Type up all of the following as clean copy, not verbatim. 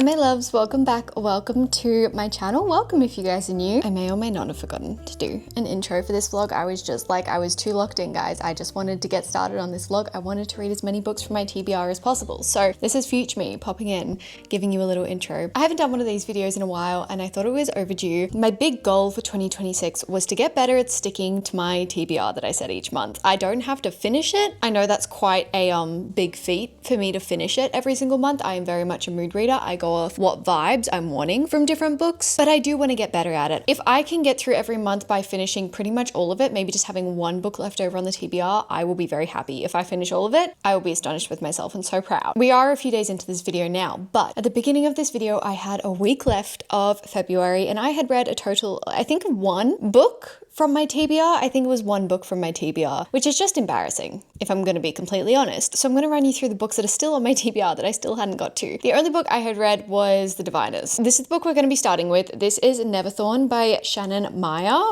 Hi my loves, welcome back, welcome to my channel. Welcome if you guys are new. I may or may not have forgotten to do an intro for this vlog. I was too locked in, guys. I just wanted to get started on this vlog. I wanted to read as many books from my TBR as possible. So this is future me popping in, giving you a little intro. I haven't done one of these videos in a while and I thought it was overdue. My big goal for 2026 was to get better at sticking to my TBR that I set each month. I don't have to finish it. I know that's quite a big feat for me to finish it every single month. I am very much a mood reader. I go off what vibes I'm wanting from different books, but I do want to get better at it. If I can get through every month by finishing pretty much all of it, maybe just having one book left over on the TBR, I will be very happy. If I finish all of it, I will be astonished with myself and so proud. We are a few days into this video now, but at the beginning of this video, I had a week left of February and I had read a total, I think, of one book from my TBR. I think it was one book from my TBR, which is just embarrassing, if I'm going to be completely honest. So I'm going to run you through the books that are still on my TBR that I still hadn't got to. The only book I had read was The Diviners. This is the book we're going to be starting with. This is Neverthorn by Shannon Meyer.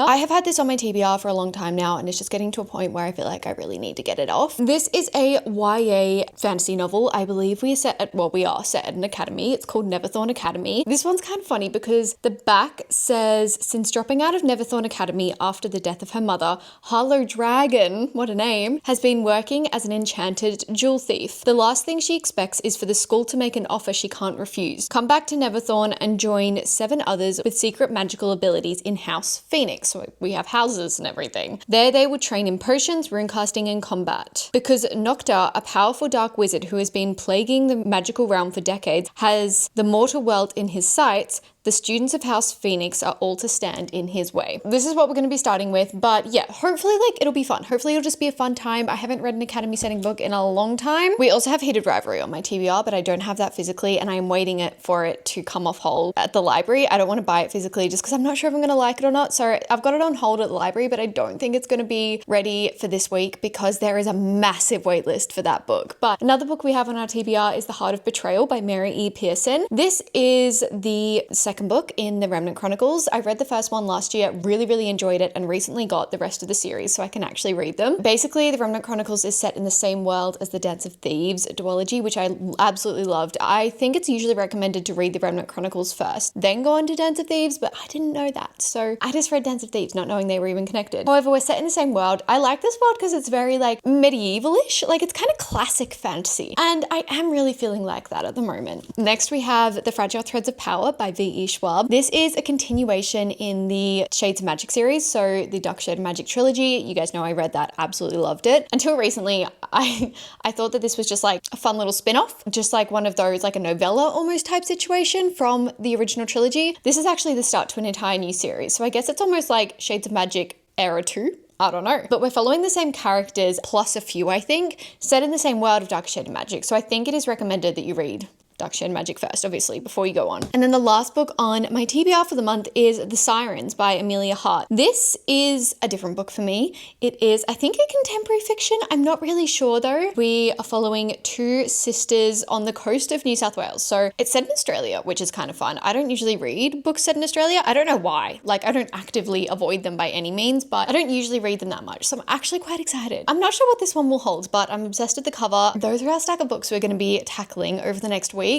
I have had this on my TBR for a long time now, and it's just getting to a point where I feel like I really need to get it off. This is a YA fantasy novel. I believe we are set at an academy. It's called Neverthorn Academy. This one's kind of funny because the back says, since dropping out of Neverthorn Academy after the death of her mother, Harlow Dragon, what a name, has been working as an enchanted jewel thief. The last thing she expects is for the school to make an offer she can't refuse. Come back to Neverthorn and join 7 others with secret magical abilities in House Phoenix. So we have houses and everything. There they will train in potions, runecasting, and combat. Because Nocta, a powerful dark wizard who has been plaguing the magical realm for decades, has the mortal world in his sights, the students of House Phoenix are all to stand in his way. This is what we're going to be starting with, but yeah, hopefully it'll be fun. Hopefully it'll just be a fun time. I haven't read an academy setting book in a long time. We also have Heated Rivalry on my TBR, but I don't have that physically and I'm waiting for it to come off hold at the library. I don't want to buy it physically just because I'm not sure if I'm going to like it or not. So I've got it on hold at the library, but I don't think it's going to be ready for this week because there is a massive wait list for that book. But another book we have on our TBR is The Heart of Betrayal by Mary E. Pearson. This is the second book in the Remnant Chronicles. I read the first one last year, really enjoyed it, and recently got the rest of the series so I can actually read them. Basically, the Remnant Chronicles is set in the same world as the Dance of Thieves duology, which I absolutely loved. I think it's usually recommended to read the Remnant Chronicles first, then go on to Dance of Thieves, but I didn't know that. So I just read Dance of Thieves not knowing they were even connected. However, we're set in the same world. I like this world because it's very like medieval-ish, like it's kind of classic fantasy. And I am really feeling like that at the moment. Next, we have The Fragile Threads of Power by V.E. Schwab. This is a continuation in the Shades of Magic series, so the Dark Shade of Magic trilogy. You guys know I read that, absolutely loved it. Until recently, I thought that this was just like a fun little spin-off, just like one of those, like a novella almost type situation from the original trilogy. This is actually the start to an entire new series, so I guess it's almost like Shades of Magic Era 2. I don't know. But we're following the same characters plus a few, I think, set in the same world of Dark Shade of Magic. So I think it is recommended that you read Dark Shade Magic first, obviously, before you go on. And then the last book on my TBR for the month is The Sirens by Amelia Hart. This is a different book for me. It is, I think, a contemporary fiction. I'm not really sure though. We are following 2 sisters on the coast of New South Wales. So it's set in Australia, which is kind of fun. I don't usually read books set in Australia. I don't know why. Like, I don't actively avoid them by any means, but I don't usually read them that much. So I'm actually quite excited. I'm not sure what this one will hold, but I'm obsessed with the cover. Those are our stack of books we're going to be tackling over the next week.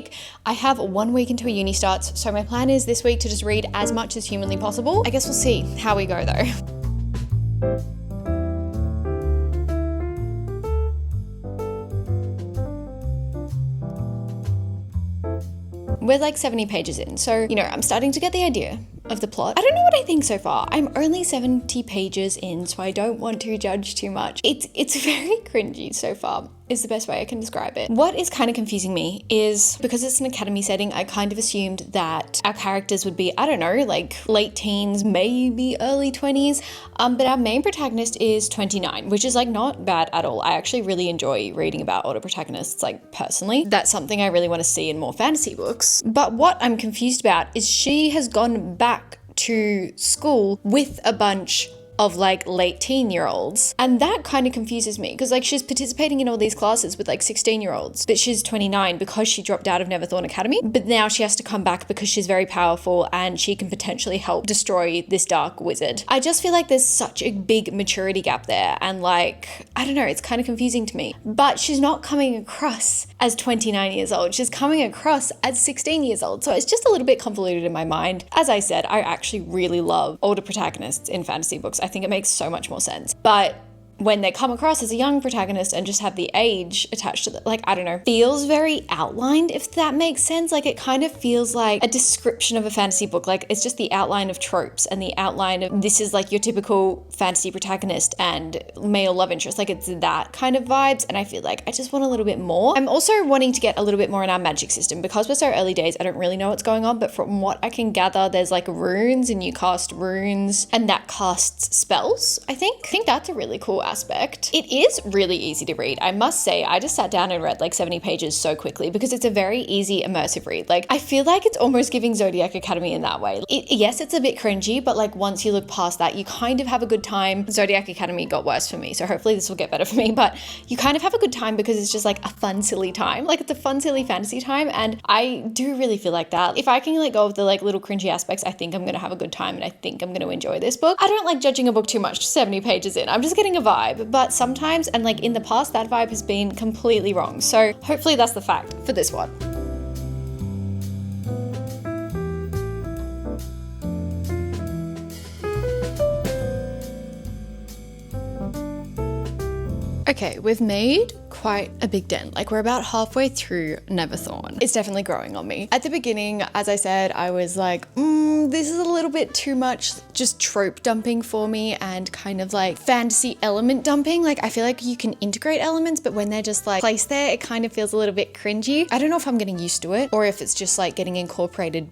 I have 1 week until uni starts, so my plan is this week to just read as much as humanly possible. I guess we'll see how we go though. We're like 70 pages in, so, you know, I'm starting to get the idea of the plot. I don't know what I think so far. I'm only 70 pages in, so I don't want to judge too much. It's very cringy so far, is the best way I can describe it. What is kind of confusing me is, because it's an academy setting, I kind of assumed that our characters would be, I don't know, like late teens, maybe early 20s, but our main protagonist is 29, which is like not bad at all. I actually really enjoy reading about older protagonists, like personally. That's something I really want to see in more fantasy books. But what I'm confused about is she has gone back to school with a bunch of like late teen-year-olds. And that kind of confuses me because like she's participating in all these classes with like 16-year-olds, but she's 29 because she dropped out of Neverthorn Academy. But now she has to come back because she's very powerful and she can potentially help destroy this dark wizard. I just feel like there's such a big maturity gap there. And like, I don't know, it's kind of confusing to me. But she's not coming across as 29 years old. She's coming across as 16 years old. So it's just a little bit convoluted in my mind. As I said, I actually really love older protagonists in fantasy books. I think it makes so much more sense. But when they come across as a young protagonist and just have the age attached to it, like, I don't know, feels very outlined, if that makes sense. Like, it kind of feels like a description of a fantasy book. Like, it's just the outline of tropes and the outline of this is like your typical fantasy protagonist and male love interest. Like, it's that kind of vibes. And I feel like I just want a little bit more. I'm also wanting to get a little bit more in our magic system because we're so early days. I don't really know what's going on, but from what I can gather, there's like runes and you cast runes and that casts spells, I think. I think that's a really cool aspect. It is really easy to read. I must say, I just sat down and read like 70 pages so quickly because it's a very easy immersive read. Like, I feel like it's almost giving Zodiac Academy in that way. Yes, it's a bit cringy, but like once you look past that, you kind of have a good time. Zodiac Academy got worse for me, so hopefully this will get better for me, but you kind of have a good time because it's just like a fun, silly time. Like, it's a fun, silly fantasy time, and I do really feel like that. If I can let go of the like little cringy aspects, I think I'm gonna have a good time and I think I'm gonna enjoy this book. I don't like judging a book too much 70 pages in. I'm just getting a vibe. But sometimes, and like in the past, that vibe has been completely wrong. So hopefully that's the fact for this one. Okay, we've made quite a big dent. Like, we're about halfway through Neverthorn. It's definitely growing on me. At the beginning, as I said, I was like, this is a little bit too much just trope dumping for me and kind of like fantasy element dumping. Like, I feel like you can integrate elements, but when they're just like placed there, it kind of feels a little bit cringy. I don't know if I'm getting used to it or if it's just like getting incorporated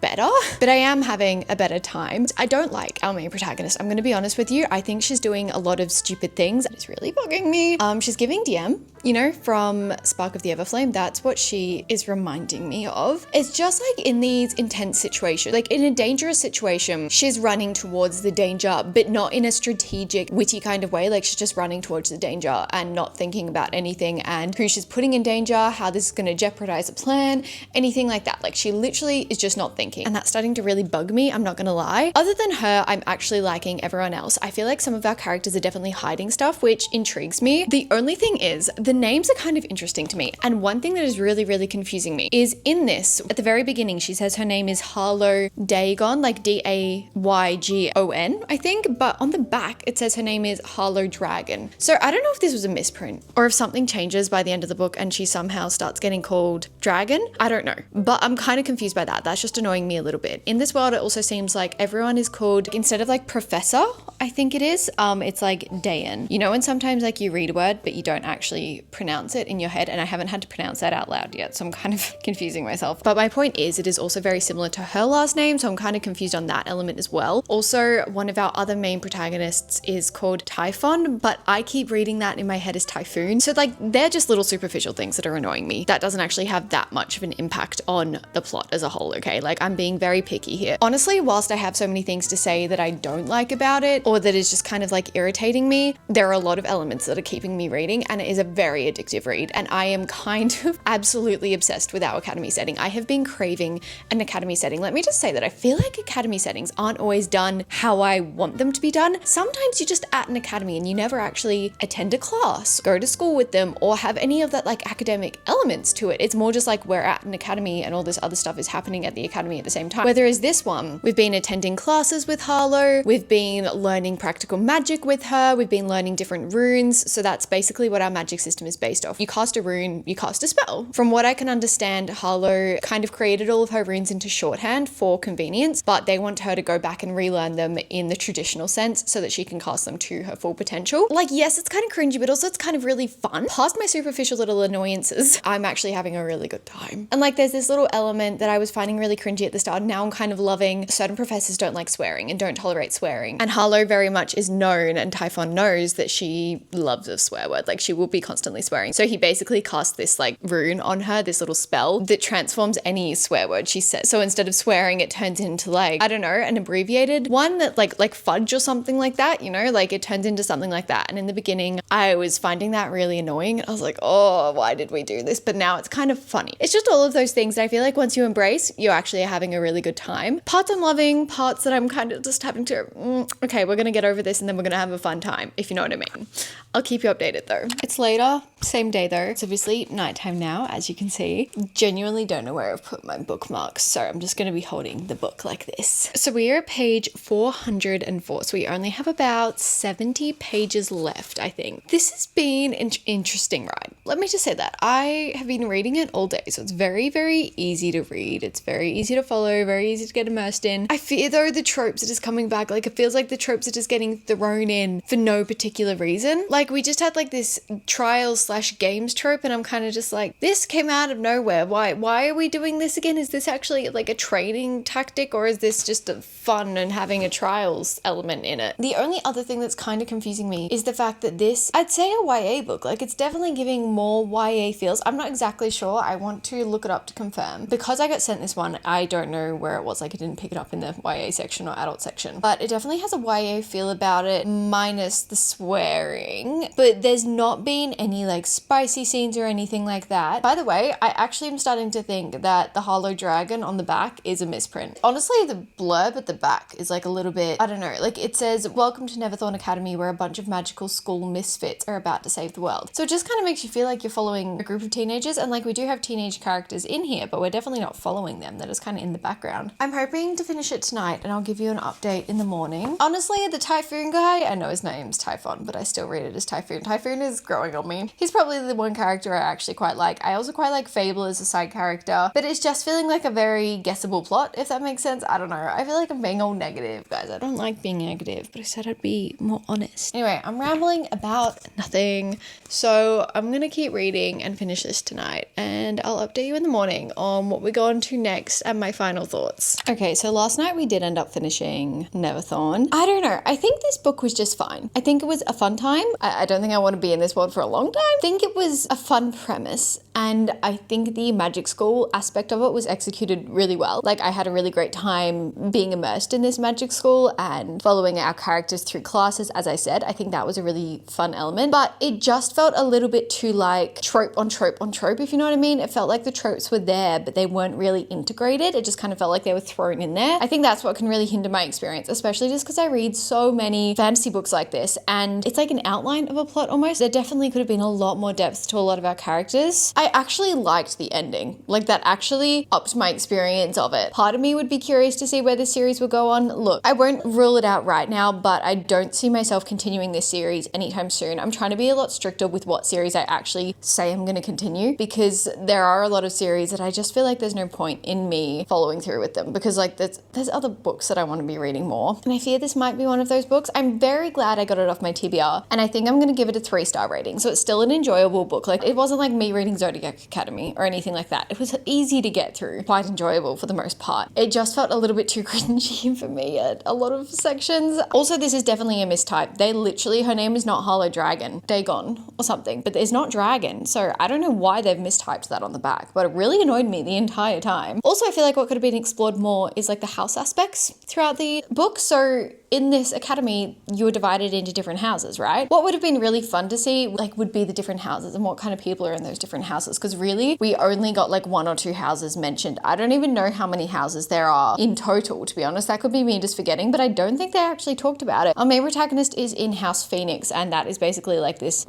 better, but I am having a better time. I don't like our main protagonist. I'm going to be honest with you. I think she's doing a lot of stupid things. It's really bugging me. She's giving DM, you know, from Spark of the Everflame. That's what she is reminding me of. It's just like in these intense situations, like in a dangerous situation, she's running towards the danger, but not in a strategic, witty kind of way. Like, she's just running towards the danger and not thinking about anything and who she's putting in danger, how this is going to jeopardize a plan, anything like that. Like, she literally is just not thinking, and that's starting to really bug me. I'm not gonna lie. Other than her, I'm actually liking everyone else. I feel like some of our characters are definitely hiding stuff, which intrigues me. The only thing is, the names are kind of interesting to me, and one thing that is really, really confusing me is in this, at the very beginning, she says her name is Harlow Dagon, like Daygon, I think, but on the back, it says her name is Harlow Dragon. So I don't know if this was a misprint or if something changes by the end of the book and she somehow starts getting called Dragon. I don't know, but I'm kind of confused by that. That's just annoying me a little bit. In this world, it also seems like everyone is called, instead of like professor, I think it is, it's like Dayan. You know, and sometimes like you read a word, but you don't actually pronounce it in your head, and I haven't had to pronounce that out loud yet, so I'm kind of confusing myself. But my point is, it is also very similar to her last name, so I'm kind of confused on that element as well. Also, one of our other main protagonists is called Typhon, but I keep reading that in my head as Typhoon. So like, they're just little superficial things that are annoying me. That doesn't actually have that much of an impact on the plot as a whole, okay? Like, I'm being very picky here. Honestly, whilst I have so many things to say that I don't like about it, or that is just kind of like irritating me, there are a lot of elements that are keeping me reading, and it is a very addictive read, and I am kind of absolutely obsessed with our academy setting. I have been craving an academy setting. Let me just say that I feel like academy settings aren't always done how I want them to be done. Sometimes you're just at an academy and you never actually attend a class, go to school with them, or have any of that like academic elements to it. It's more just like we're at an academy and all this other stuff is happening at the academy at the same time. Whereas this one, we've been attending classes with Harlow, we've been learning practical magic with her, we've been learning different runes. So that's basically what our magic system is based off. You cast a rune, you cast a spell. From what I can understand, Harlow kind of created all of her runes into shorthand for convenience, but they want her to go back and relearn them in the traditional sense so that she can cast them to her full potential. Like, yes, it's kind of cringy, but also it's kind of really fun. Past my superficial little annoyances, I'm actually having a really good time. And like, there's this little element that I was finding really cringy at the start. Now I'm kind of loving certain professors don't like swearing and don't tolerate swearing. And Harlow very much is known, and Typhon knows that she loves a swear word. Like she will be constantly swearing. So he basically casts this like rune on her, this little spell that transforms any swear word she says. So instead of swearing, it turns into like, I don't know, an abbreviated one that like fudge or something like that, you know, like it turns into something like that. And in the beginning, I was finding that really annoying. I was like, oh, why did we do this? But now it's kind of funny. It's just all of those things that I feel like once you embrace, you're actually having a really good time. Parts I'm loving, parts that I'm kind of just having to, okay, we're going to get over this and then we're going to have a fun time, if you know what I mean. I'll keep you updated though. It's later, same day though. It's obviously nighttime now, as you can see. Genuinely don't know where I've put my bookmarks, so I'm just going to be holding the book like this. So we are at page 404, so we only have about 70 pages left, I think. This has been an interesting ride. Let me just say that. I have been reading it all day, so it's very, very easy to read. It's very easy to follow, very easy to get immersed in. I fear though the tropes are just coming back. Like it feels like the tropes are just getting thrown in for no particular reason. Like we just had like this trials/games trope, and I'm kind of just like, this came out of nowhere. Why are we doing this again? Is this actually like a training tactic, or is this just a fun and having a trials element in it? The only other thing that's kind of confusing me is the fact that this, I'd say a YA book, like it's definitely giving more YA feels. I'm not exactly sure. I want to look it up to confirm. Because I got sent this one, I don't know where it was. Like I didn't pick it up in the YA section or adult section, but it definitely has a YA feel about it, minus the swearing. But there's not been any like spicy scenes or anything like that. By the way, I actually am starting to think that the Hollow Dragon on the back is a misprint. Honestly, the blurb at the back is like a little bit, I don't know, like it says, "Welcome to Neverthorn Academy, where a bunch of magical school misfits are about to save the world." So it just kind of makes you feel like you're following a group of teenagers, and like we do have teenage characters in here, but we're definitely not following them. They're just kind of in the background. I'm hoping to finish it tonight, and I'll give you an update in the morning. Honestly, the Typhoon guy, I know his name's Typhon, but I still read it as Typhoon. Typhoon is growing on me. He's probably the one character I actually quite like. I also quite like Fable as a side character, but it's just feeling like a very guessable plot, if that makes sense. I don't know. I feel like I'm being all negative, guys. I don't like being negative, but I said I'd be more honest. Anyway, I'm rambling about nothing, so I'm gonna keep reading and finish this tonight, and I'll update you in the morning on what we go on to next and my final thoughts. Okay, so last night we did end up finishing Neverthorn. I don't know. I think this book was just fine. I think it was a fun time. I don't think I want to be in this world for a long time. I think it was a fun premise, and I think the magic school aspect of it was executed really well. Like I had a really great time being immersed in this magic school and following our characters through classes. As I said, I think that was a really fun element, but it just felt a little bit too like trope on trope on trope, if you know what I mean. It felt like the tropes were there, but they weren't really integrated. It just kind of felt like they were thrown in there. I think that's what can really hinder my experience, especially just because I read so many fantasy books like this, and it's like an outline of a plot almost. There definitely could have been a lot more depth to a lot of our characters. I actually liked the ending. Like that actually upped my experience of it. Part of me would be curious to see where this series will go on. Look, I won't rule it out right now, but I don't see myself continuing this series anytime soon. I'm trying to be a lot stricter with what series I actually say I'm going to continue, because there are a lot of series that I just feel like there's no point in me following through with them, because like there's other books that I want to be reading more, and I fear this might be one of those books. I'm very glad I got it off my TBR, and I think I'm going to give it a 3-star rating. So it's still an enjoyable book. Like it wasn't like me reading Zodiac Academy or anything like that. It was easy to get through, quite enjoyable for the most part. It just felt a little bit too cringy for me at a lot of sections. Also, this is definitely a mistype. They literally, her name is not Hollow Dragon, Dagon or something, but there's not dragon. So I don't know why they've mistyped that on the back, but it really annoyed me the entire time. Also, I feel like what could have been explored more is like the house aspects throughout the book. So in this academy, you were divided into different houses, right? What would have been really fun to see, like, would be the different houses and what kind of people are in those different houses. Because really, we only got like 1 or 2 houses mentioned. I don't even know how many houses there are in total, to be honest. That could be me just forgetting, but I don't think they actually talked about it. Our main protagonist is in House Phoenix, and that is basically like this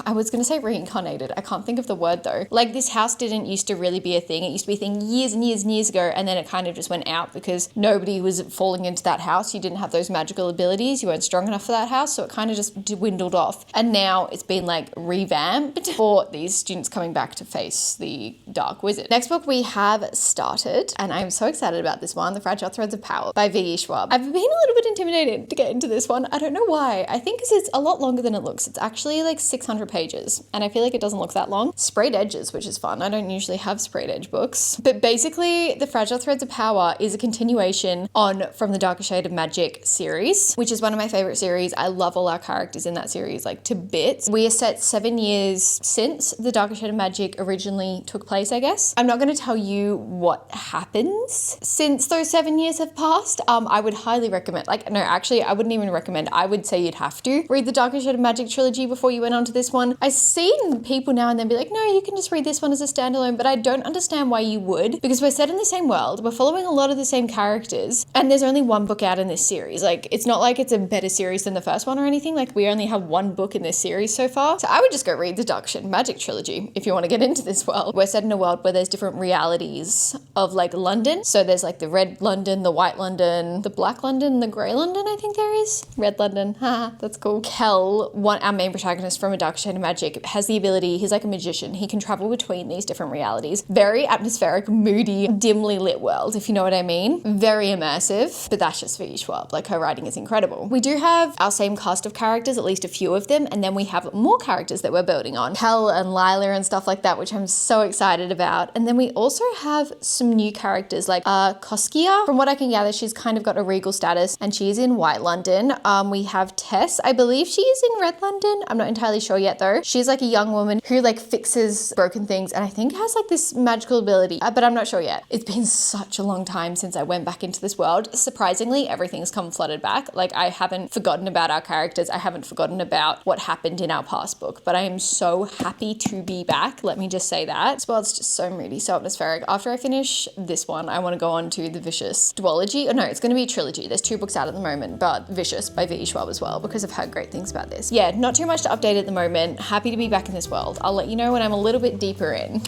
I was going to say reincarnated. I can't think of the word though. Like this house didn't used to really be a thing. It used to be a thing years and years and years ago, and then it kind of just went out because nobody was falling into that house. You didn't have those magical abilities. You weren't strong enough for that house, so it kind of just dwindled off. off, and now it's been like revamped for these students coming back to face the Dark Wizard. Next book we have started, and I'm so excited about this one, The Fragile Threads of Power by V.E. Schwab. I've been a little bit intimidated to get into this one. I don't know why. I think because it's a lot longer than it looks. It's actually like 600 pages, and I feel like it doesn't look that long. Sprayed edges, which is fun. I don't usually have sprayed edge books. But basically, The Fragile Threads of Power is a continuation on from the Darker Shade of Magic series, which is one of my favorite series. I love all our characters in that series, like to bits. We are set 7 years since the Darker Shade of Magic originally took place, I guess. I'm not going to tell you what happens since those 7 years have passed. I would highly recommend, like, no, actually, I wouldn't even recommend. I would say you'd have to read the Darker Shade of Magic trilogy before you went on to this one. I've seen people now and then be like, no, you can just read this one as a standalone, but I don't understand why you would, because we're set in the same world, we're following a lot of the same characters, and there's only one book out in this series. Like, it's not like it's a better series than the first one or anything. Like, we only have one book in this series so far. So I would just go read the Darker Shade of Magic trilogy if you want to get into this world. We're set in a world where there's different realities of like London. So there's like the red London, the white London, the black London, the grey London, I think there is. Red London, haha, that's cool. Kel, our main protagonist from A Darker Shade of Magic, has the ability, he's like a magician. He can travel between these different realities. Very atmospheric, moody, dimly lit world, if you know what I mean. Very immersive, but that's just V.E. Schwab. Like, her writing is incredible. We do have our same cast of characters, at least a few of them, and then we have more characters that we're building on. Kel and Lila and stuff like that, which I'm so excited about. And then we also have some new characters like Koskia. From what I can gather, she's kind of got a regal status and she's in White London. We have Tess. I believe she is in Red London. I'm not entirely sure yet though. She's like a young woman who like fixes broken things and I think has like this magical ability, but I'm not sure yet. It's been such a long time since I went back into this world. Surprisingly, everything's come flooded back. Like, I haven't forgotten about our characters. I haven't forgotten about what happened in our past book, but I am so happy to be back. Let me just say that. This world's just so moody, so atmospheric. After I finish this one, I want to go on to the Vicious duology. Oh no, it's going to be a trilogy. There's 2 books out at the moment, but Vicious by V.E. Schwab as well, because I've heard great things about this. Yeah, not too much to update at the moment. Happy to be back in this world. I'll let you know when I'm a little bit deeper in.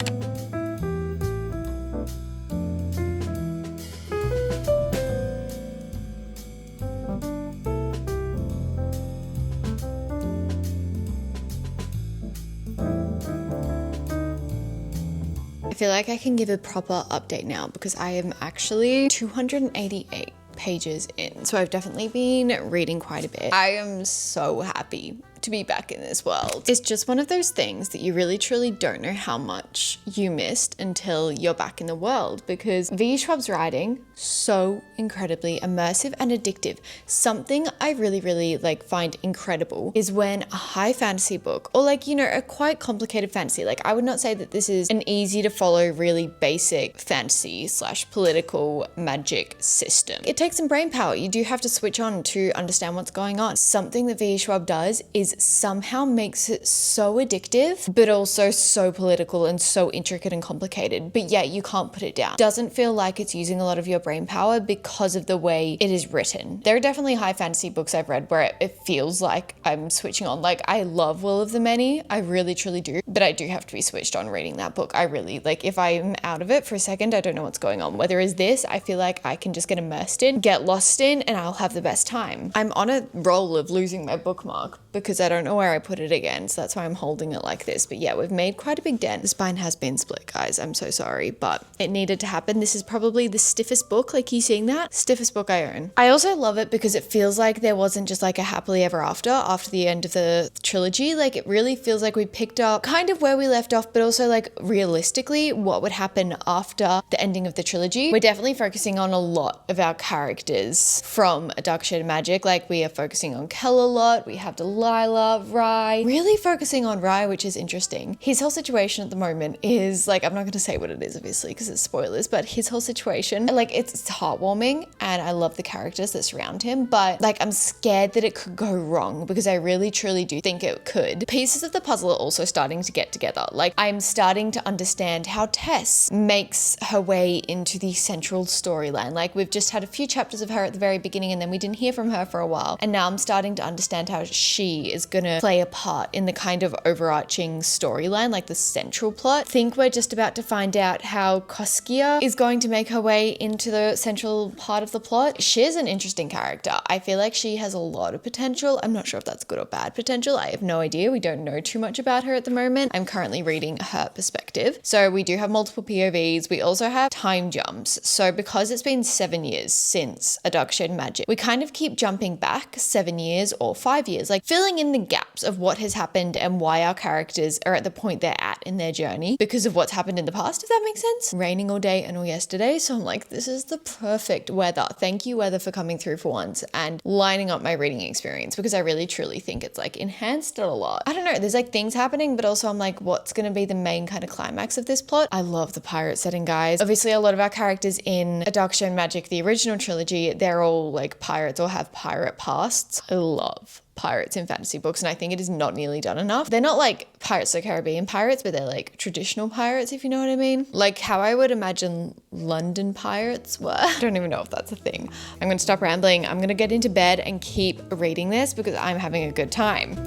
I feel like I can give a proper update now because I am actually 288 pages in. So I've definitely been reading quite a bit. I am so happy to be back in this world. It's just one of those things that you really truly don't know how much you missed until you're back in the world, because V.E. Schwab's writing, so incredibly immersive and addictive. Something I really like find incredible is when a high fantasy book, or like, you know, a quite complicated fantasy, like I would not say that this is an easy to follow, really basic fantasy / political magic system. It takes some brain power. You do have to switch on to understand what's going on. Something that V.E. Schwab does is somehow makes it so addictive, but also so political and so intricate and complicated, but yet you can't put it down. Doesn't feel like it's using a lot of your brain power because of the way it is written. There are definitely high fantasy books I've read where it feels like I'm switching on. Like, I love Will of the Many, I really truly do, but I do have to be switched on reading that book. I really, like, if I'm out of it for a second, I don't know what's going on. Whether it's this, I feel like I can just get immersed in, get lost in, and I'll have the best time. I'm on a roll of losing my bookmark because I don't know where I put it again, so that's why I'm holding it like this. But yeah, we've made quite a big dent. The spine has been split, guys. I'm so sorry, but it needed to happen. This is probably the stiffest book, like, you seeing that? Stiffest book I own. I also love it because it feels like there wasn't just like a happily ever after the end of the trilogy. Like, it really feels like we picked up kind of where we left off, but also like realistically what would happen after the ending of the trilogy. We're definitely focusing on a lot of our characters from A Darker Shade of Magic. Like, we are focusing on Kel a lot. We have Delilah, Rye, really focusing on Rye, which is interesting. His whole situation at the moment is like, I'm not going to say what it is obviously because it's spoilers, but his whole situation, like, it's heartwarming and I love the characters that surround him, but like, I'm scared that it could go wrong because I really truly do think it could. Pieces of the puzzle are also starting to get together. Like, I'm starting to understand how Tess makes her way into the central storyline. Like, we've just had a few chapters of her at the very beginning and then we didn't hear from her for a while, and now I'm starting to understand how she is is gonna play a part in the kind of overarching storyline, like the central plot. I think we're just about to find out how Koskia is going to make her way into the central part of the plot. She is an interesting character. I feel like she has a lot of potential. I'm not sure if that's good or bad potential. I have no idea. We don't know too much about her at the moment. I'm currently reading her perspective. So we do have multiple POVs. We also have time jumps. So because it's been 7 years since A Dark Shade of Magic, we kind of keep jumping back 7 years or 5 years, like filling in the gaps of what has happened and why our characters are at the point they're at in their journey because of what's happened in the past, if that makes sense. Raining all day and all yesterday. So I'm like, this is the perfect weather. Thank you, weather, for coming through for once and lining up my reading experience, because I really truly think it's like enhanced it a lot. I don't know, there's like things happening, but also I'm like, what's going to be the main kind of climax of this plot? I love the pirate setting, guys. Obviously a lot of our characters in A Dark Shade of Magic, the original trilogy, they're all like pirates or have pirate pasts. I love pirates in fantasy books, and I think it is not nearly done enough. They're not like Pirates of the Caribbean pirates, but they're like traditional pirates, if you know what I mean. Like how I would imagine London pirates were. I don't even know if that's a thing. I'm gonna stop rambling. I'm gonna get into bed and keep reading this because I'm having a good time.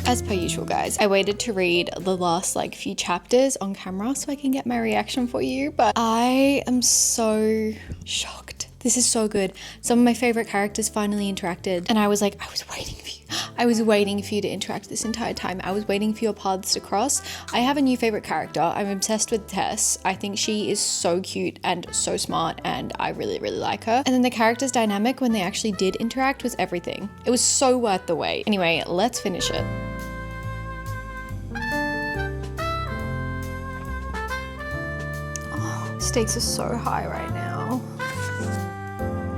As per usual, guys, I waited to read the last like few chapters on camera so I can get my reaction for you, but I am so shocked. This is so good. Some of my favorite characters finally interacted, and I was like, I was waiting for you. I was waiting for you to interact this entire time. I was waiting for your paths to cross. I have a new favorite character. I'm obsessed with Tess. I think she is so cute and so smart, and I really, really like her. And then the characters' dynamic when they actually did interact was everything. It was so worth the wait. Anyway, let's finish it. Oh, stakes are so high right now.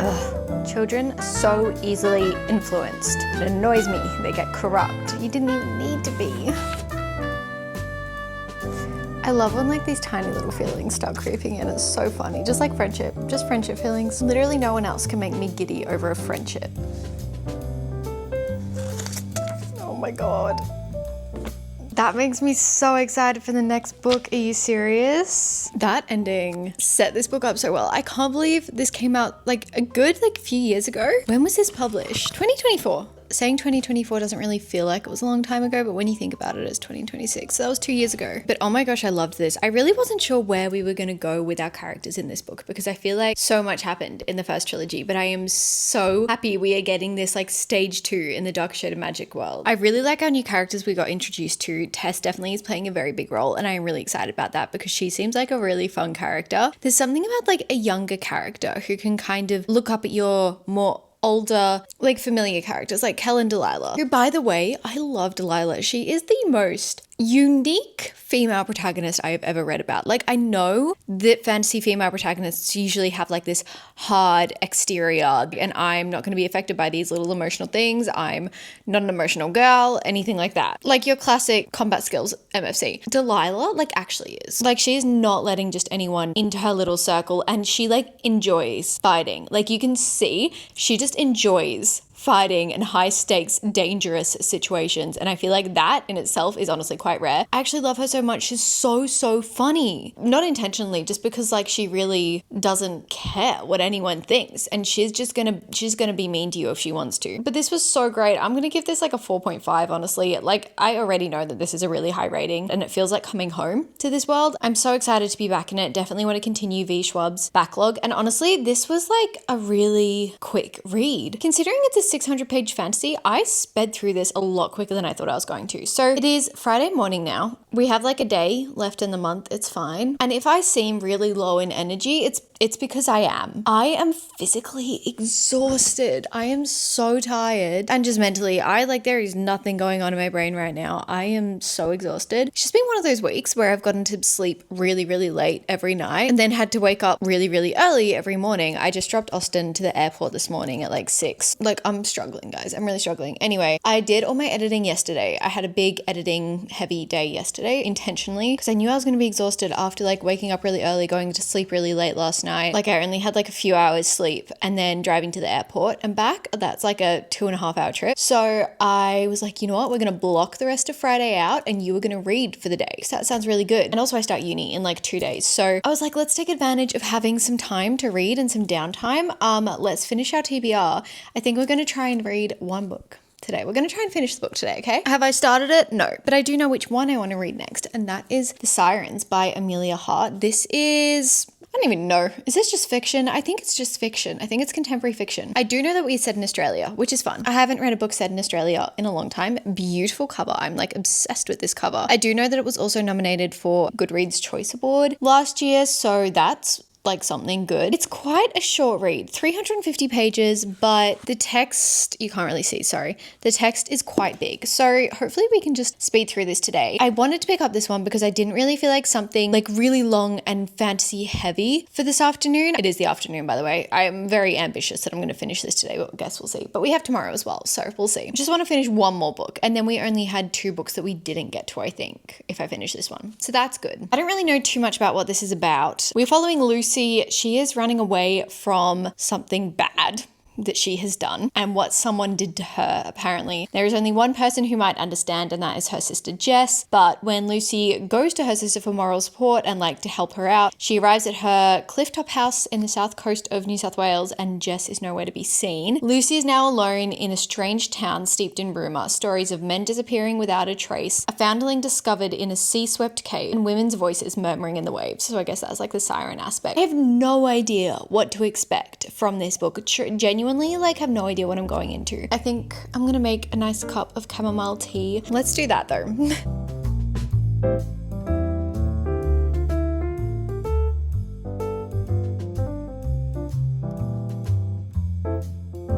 Ugh. Children are so easily influenced. It annoys me. They get corrupt. You didn't even need to be. I love when like these tiny little feelings start creeping in. It's so funny. Just like friendship. Just friendship feelings. Literally no one else can make me giddy over a friendship. Oh my god. That makes me so excited for the next book. Are you serious? That ending set this book up so well. I can't believe this came out like a good few years ago. When was this published? 2024. Saying 2024 doesn't really feel like it was a long time ago, but when you think about it, it's 2026. So that was 2 years ago. But oh my gosh, I loved this. I really wasn't sure where we were going to go with our characters in this book because I feel like so much happened in the first trilogy, but I am so happy we are getting this like stage 2 in the Dark Shade of Magic world. I really like our new characters we got introduced to. Tess definitely is playing a very big role, and I am really excited about that because she seems like a really fun character. There's something about like a younger character who can kind of look up at your more older, like familiar characters like Kel and Delilah, who, by the way, I love Delilah. She is the most unique female protagonist I have ever read about. Like, I know that fantasy female protagonists usually have like this hard exterior, and I'm not going to be affected by these little emotional things. I'm not an emotional girl, anything like that. Like your classic combat skills MFC. Delilah like actually is. Like, she is not letting just anyone into her little circle, and she like enjoys fighting. Like, you can see she just enjoys fighting in high stakes, dangerous situations. And I feel like that in itself is honestly quite rare. I actually love her so much. She's so funny. Not intentionally, just because like she really doesn't care what anyone thinks. And she's gonna be mean to you if she wants to. But this was so great. I'm gonna give this like a 4.5, honestly. Like, I already know that this is a really high rating and it feels like coming home to this world. I'm so excited to be back in it. Definitely want to continue V. Schwab's backlog. And honestly, this was like a really quick read. Considering it's a 600-page fantasy, I sped through this a lot quicker than I thought I was going to. So it is Friday morning now. We have like a day left in the month. It's fine. And if I seem really low in energy, it's because I am. I am physically exhausted. I am so tired. And just mentally, there is nothing going on in my brain right now. I am so exhausted. It's just been one of those weeks where I've gotten to sleep really, really late every night and then had to wake up really, really early every morning. I just dropped Austin to the airport this morning at like 6. Like, I'm struggling, guys. I'm really struggling. Anyway, I did all my editing yesterday. I had a big editing heavy day yesterday intentionally because I knew I was going to be exhausted after like waking up really early, going to sleep really late last night, night. Like I only had like a few hours sleep, and then driving to the airport and back, that's like a 2.5 hour trip. So I was like, you know what, we're gonna block the rest of Friday out and you were gonna read for the day. So that sounds really good. And also I start uni in like 2 days. So I was like, let's take advantage of having some time to read and some downtime. Let's finish our TBR. I think we're gonna try and read one book today. We're going to try and finish the book today, okay? Have I started it? No. But I do know which one I want to read next, and that is The Sirens by Amelia Hart. This is... I don't even know. Is this just fiction? I think it's just fiction. I think it's contemporary fiction. I do know that we set in Australia, which is fun. I haven't read a book set in Australia in a long time. Beautiful cover. I'm like obsessed with this cover. I do know that it was also nominated for Goodreads Choice Award last year, so that's like something good. It's quite a short read, 350 pages, but the text, you can't really see, sorry. The text is quite big. So hopefully we can just speed through this today. I wanted to pick up this one because I didn't really feel like something like really long and fantasy heavy for this afternoon. It is the afternoon, by the way. I am very ambitious that I'm going to finish this today, but I guess we'll see. But we have tomorrow as well, so we'll see. I just want to finish one more book, and then we only had 2 books that we didn't get to, I think, if I finish this one. So that's good. I don't really know too much about what this is about. We're following Lucy. She is running away from something bad that she has done and what someone did to her. Apparently there is only one person who might understand, and that is her sister Jess. But when Lucy goes to her sister for moral support and like to help her out, she arrives at her clifftop house in the south coast of New South Wales, and Jess is nowhere to be seen. Lucy is now alone in a strange town steeped in rumour, stories of men disappearing without a trace, a foundling discovered in a sea-swept cave, and women's voices murmuring in the waves. So I guess that's like the siren aspect. I have no idea what to expect from this book. Genuinely like have no idea what I'm going into. I think I'm gonna make a nice cup of chamomile tea. Let's do that though.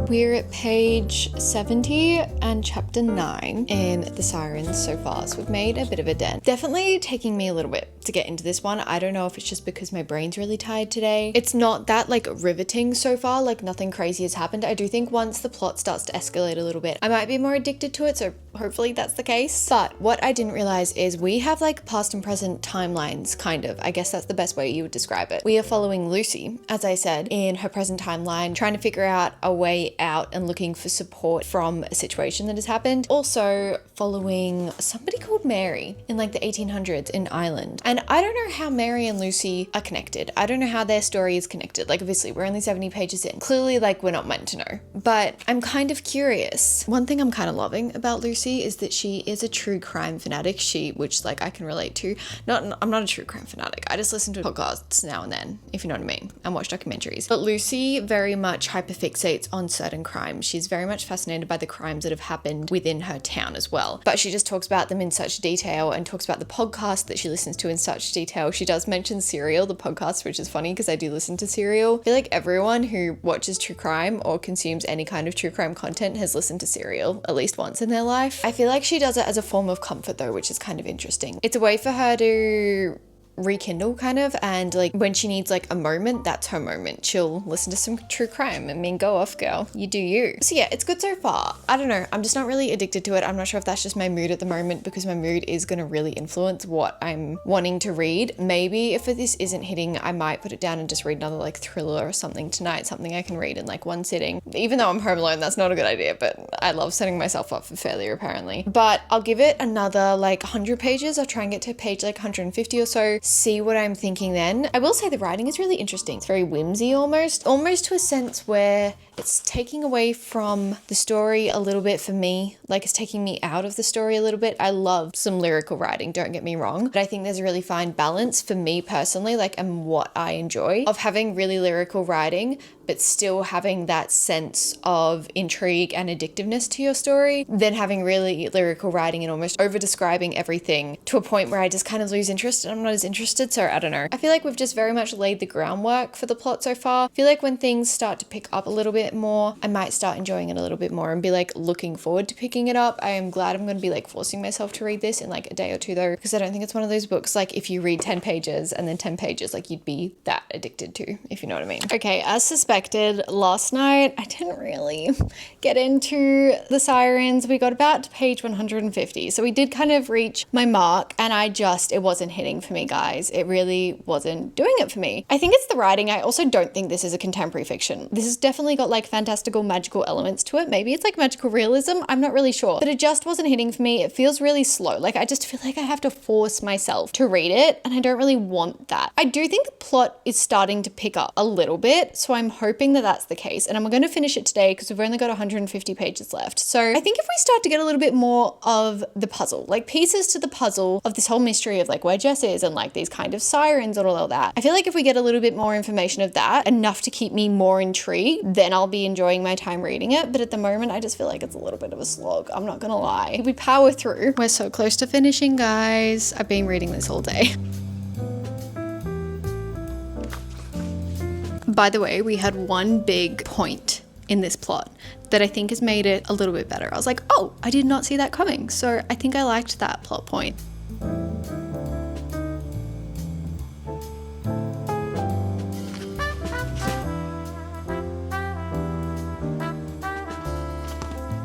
We're at page 70 and chapter 9 in The Sirens so far, so we've made a bit of a dent. Definitely taking me a little bit to get into this one. I don't know if it's just because my brain's really tired today. It's not that like riveting so far, like nothing crazy has happened. I do think once the plot starts to escalate a little bit, I might be more addicted to it, so hopefully that's the case. But what I didn't realize is we have like past and present timelines, kind of. I guess that's the best way you would describe it. We are following Lucy, as I said, in her present timeline, trying to figure out a way out and looking for support from a situation that has happened. Also following somebody called Mary in like the 1800s in Ireland. And I don't know how Mary and Lucy are connected. I don't know how their story is connected. Like obviously we're only 70 pages in. Clearly like we're not meant to know, but I'm kind of curious. One thing I'm kind of loving about Lucy is that she is a true crime fanatic. Which like I can relate to. I'm not a true crime fanatic. I just listen to podcasts now and then, if you know what I mean, and watch documentaries. But Lucy very much hyperfixates on certain crimes. She's very much fascinated by the crimes that have happened within her town as well. But she just talks about them in such detail and talks about the podcast that she listens to in such detail. She does mention Serial, the podcast, which is funny because I do listen to Serial. I feel like everyone who watches true crime or consumes any kind of true crime content has listened to Serial at least once in their life. I feel like she does it as a form of comfort though, which is kind of interesting. It's a way for her to rekindle kind of, and like when she needs like a moment, that's her moment. She'll listen to some true crime. I mean, go off girl, you do you. So yeah, it's good so far. I don't know, I'm just not really addicted to it. I'm not sure if that's just my mood at the moment, because my mood is going to really influence what I'm wanting to read. Maybe if this isn't hitting, I might put it down and just read another like thriller or something tonight, something I can read in like one sitting. Even though I'm home alone, that's not a good idea, but I love setting myself up for failure apparently. But I'll give it another like 100 pages. I'll try and get to page like 150 or so, see what I'm thinking then. I will say the writing is really interesting. It's very whimsy almost to a sense where it's taking away from the story a little bit for me. Like it's taking me out of the story a little bit. I love some lyrical writing, don't get me wrong, but I think there's a really fine balance for me personally, like, and what I enjoy of having really lyrical writing, but still having that sense of intrigue and addictiveness to your story, then having really lyrical writing and almost over describing everything to a point where I just kind of lose interest and I'm not as interested. So I don't know. I feel like we've just very much laid the groundwork for the plot so far. I feel like when things start to pick up a little bit bit more, I might start enjoying it a little bit more and be like looking forward to picking it up. I am glad I'm going to be like forcing myself to read this in like a day or two though, because I don't think it's one of those books like if you read 10 pages and then 10 pages like you'd be that addicted to, if you know what I mean. Okay, as suspected, last night I didn't really get into the sirens. We got about to page 150, so we did kind of reach my mark, and it wasn't hitting for me, guys. It really wasn't doing it for me. I think it's the writing. I also don't think this is a contemporary fiction. This has definitely got like fantastical magical elements to it. Maybe it's like magical realism, I'm not really sure, but it just wasn't hitting for me. It feels really slow. Like I just feel like I have to force myself to read it, and I don't really want that. I do think the plot is starting to pick up a little bit, so I'm hoping that that's the case, and I'm going to finish it today because we've only got 150 pages left. So I think if we start to get a little bit more of the puzzle, like pieces to the puzzle of this whole mystery of like where Jess is and like these kind of sirens and all of that, I feel like if we get a little bit more information of that, enough to keep me more intrigued, then I'll be enjoying my time reading it. But at the moment, I just feel like it's a little bit of a slog. I'm not gonna lie. We power through. We're so close to finishing, guys. I've been reading this all day. By the way, we had one big point in this plot that I think has made it a little bit better. I was like, oh, I did not see that coming. So I think I liked that plot point.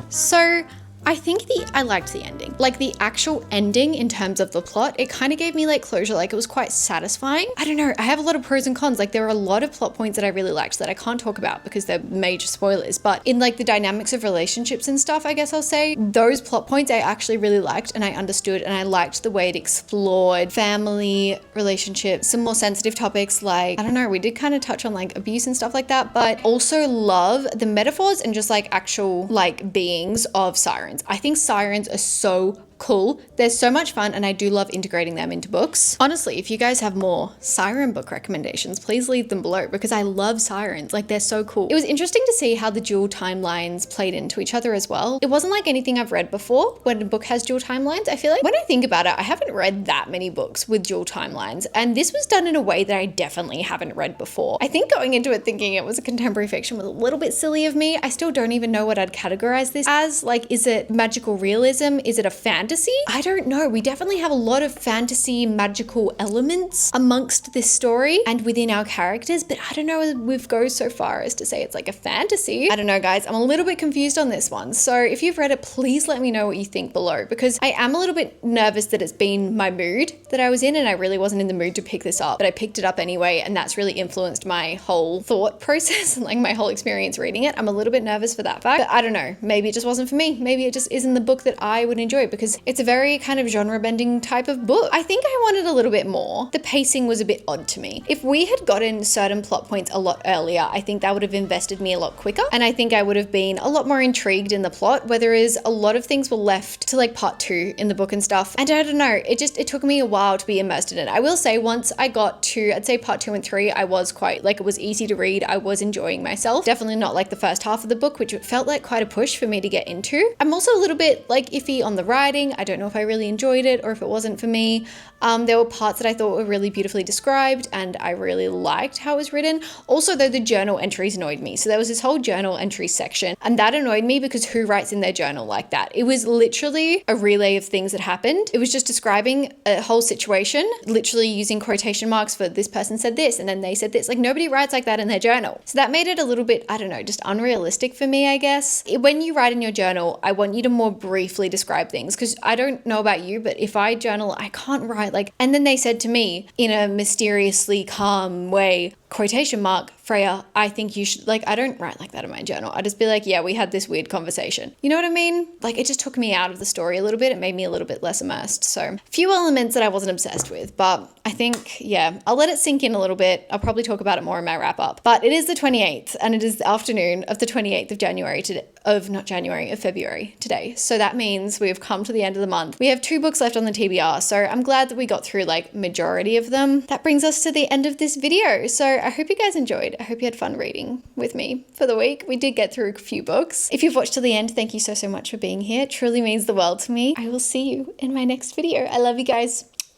So I think I liked the ending. Like the actual ending in terms of the plot, it kind of gave me like closure. Like it was quite satisfying. I don't know. I have a lot of pros and cons. Like there are a lot of plot points that I really liked that I can't talk about because they're major spoilers. But in like the dynamics of relationships and stuff, I guess I'll say, those plot points I actually really liked and I understood, and I liked the way it explored family, relationships, some more sensitive topics like, I don't know, we did kind of touch on like abuse and stuff like that, but also love the metaphors and just like actual like beings of sirens. I think sirens are so cool. They're so much fun, and I do love integrating them into books. Honestly, if you guys have more siren book recommendations, please leave them below because I love sirens. Like they're so cool. It was interesting to see how the dual timelines played into each other as well. It wasn't like anything I've read before when a book has dual timelines. I feel like when I think about it, I haven't read that many books with dual timelines, and this was done in a way that I definitely haven't read before. I think going into it thinking it was a contemporary fiction was a little bit silly of me. I still don't even know what I'd categorize this as. Like, is it magical realism? Is it a fantasy? I don't know. We definitely have a lot of fantasy magical elements amongst this story and within our characters, but I don't know if we've go so far as to say it's like a fantasy. I don't know, guys. I'm a little bit confused on this one. So if you've read it, please let me know what you think below, because I am a little bit nervous that it's been my mood that I was in and I really wasn't in the mood to pick this up, but I picked it up anyway, and that's really influenced my whole thought process and like my whole experience reading it. I'm a little bit nervous for that fact, but I don't know. Maybe it just wasn't for me. Maybe it just isn't the book that I would enjoy, because it's a very kind of genre bending type of book. I think I wanted a little bit more. The pacing was a bit odd to me. If we had gotten certain plot points a lot earlier, I think that would have invested me a lot quicker, and I think I would have been a lot more intrigued in the plot, where there is a lot of things were left to like part 2 in the book and stuff. And I don't know, it took me a while to be immersed in it. I will say once I got to, I'd say part 2 and 3, I was quite like, it was easy to read. I was enjoying myself. Definitely not like the first half of the book, which felt like quite a push for me to get into. I'm also a little bit like iffy on the writing. I don't know if I really enjoyed it or if it wasn't for me. There were parts that I thought were really beautifully described and I really liked how it was written. Also though, the journal entries annoyed me. So there was this whole journal entry section, and that annoyed me because who writes in their journal like that? It was literally a relay of things that happened. It was just describing a whole situation, literally using quotation marks for this person said this and then they said this. Like nobody writes like that in their journal. So that made it a little bit, I don't know, just unrealistic for me, I guess. When you write in your journal, I want you to more briefly describe things, because I don't know about you, but if I journal, I can't write like, and then they said to me in a mysteriously calm way, quotation mark, Freya, I think you should, like, I don't write like that in my journal. I just be like, yeah, we had this weird conversation. You know what I mean? Like, it just took me out of the story a little bit. It made me a little bit less immersed. So a few elements that I wasn't obsessed with, but I think, yeah, I'll let it sink in a little bit. I'll probably talk about it more in my wrap up, but it is the 28th and it is the afternoon of the 28th of January today, of February today. So that means we have come to the end of the month. We have 2 books left on the TBR. So I'm glad that we got through like majority of them. That brings us to the end of this video. So I hope you guys enjoyed. I hope you had fun reading with me for the week. We did get through a few books. If you've watched to the end, thank you so much for being here. It truly means the world to me. I will see you in my next video. I love you guys.